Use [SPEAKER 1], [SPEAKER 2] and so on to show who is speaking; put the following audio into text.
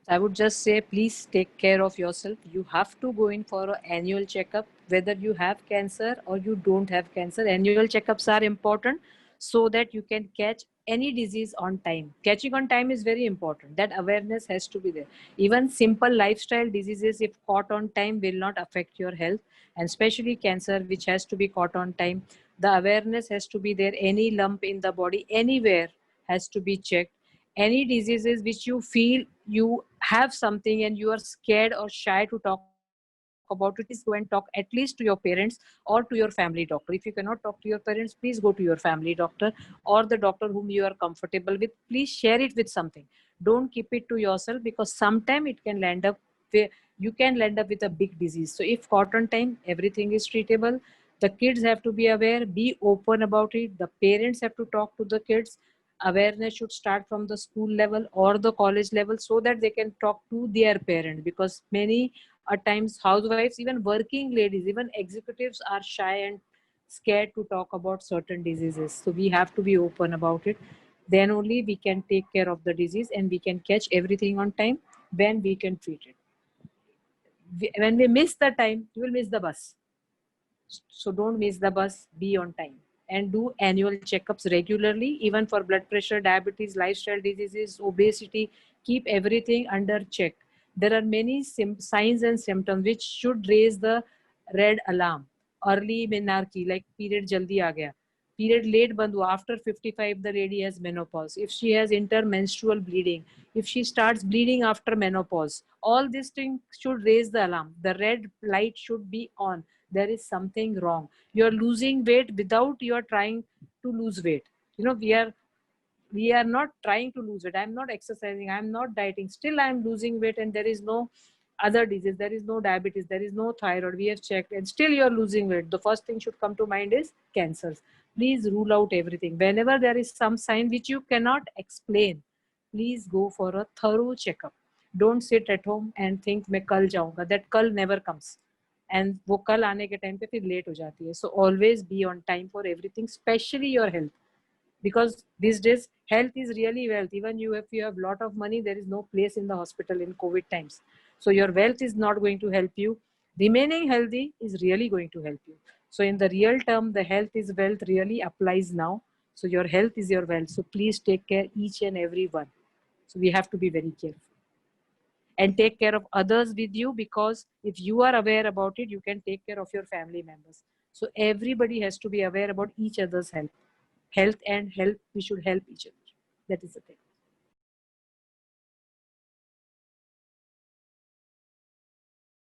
[SPEAKER 1] I would just say, please take care of yourself. You have to go in for an annual checkup, whether you have cancer or you don't have cancer. Annual checkups are important so that you can catch any disease on time. Catching on time is very important. That awareness has to be there. Even simple lifestyle diseases, if caught on time, will not affect your health, and especially cancer, which has to be caught on time. The awareness has to be there. Any lump in the body, anywhere, has to be checked. Any diseases which you feel you have something and you are scared or shy to talk about it, please go and talk at least to your parents or to your family doctor. If you cannot talk to your parents, please go to your family doctor or the doctor whom you are comfortable with. Please share it with something. Don't keep it to yourself, because sometime it can land up where you can land up with a big disease. So if caught on time, everything is treatable. The kids have to be aware, be open about it. The parents have to talk to the kids. Awareness should start from the school level or the college level, so that they can talk to their parents, because many a times housewives, even working ladies, even executives are shy and scared to talk about certain diseases. So we have to be open about it. Then only we can take care of the disease and we can catch everything on time. When we can treat it, when we miss the time, you will miss the bus. So don't miss the bus, be on time. And do annual checkups regularly, even for blood pressure, diabetes, lifestyle diseases, obesity. Keep everything under check. There are many signs and symptoms which should raise the red alarm. Early menarche, like period jaldi aa gaya. Period late band hua. After 55, the lady has menopause. If she has intermenstrual bleeding, if she starts bleeding after menopause, all these things should raise the alarm. The red light should be on. There is something wrong. You're losing weight without you're trying to lose weight. We are not trying to lose weight. I'm not exercising, I'm not dieting, still I'm losing weight, and there is no other disease, there is no diabetes, there is no thyroid, we have checked, and still you're losing weight. The first thing should come to mind is cancers. Please rule out everything. Whenever there is some sign which you cannot explain, please go for a thorough checkup. Don't sit at home and think मैं कल जाऊंगा. That कल never comes. And वो कल आने के time पे फिर लेट हो जाती है. So always be on time for everything, especially your health, because these days health is really wealth. Even you, if you have lot of money, there is no place in the hospital in COVID times. So your wealth is not going to help you. Remaining healthy is really going to help you. So in the real term, the health is wealth really applies now. So your health is your wealth, so please take care each and every one. So we have to be very careful and take care of others with you, because if you are aware about it, you can take care of your family members. So everybody has to be aware about each other's health and help. We should help each other. That is the thing.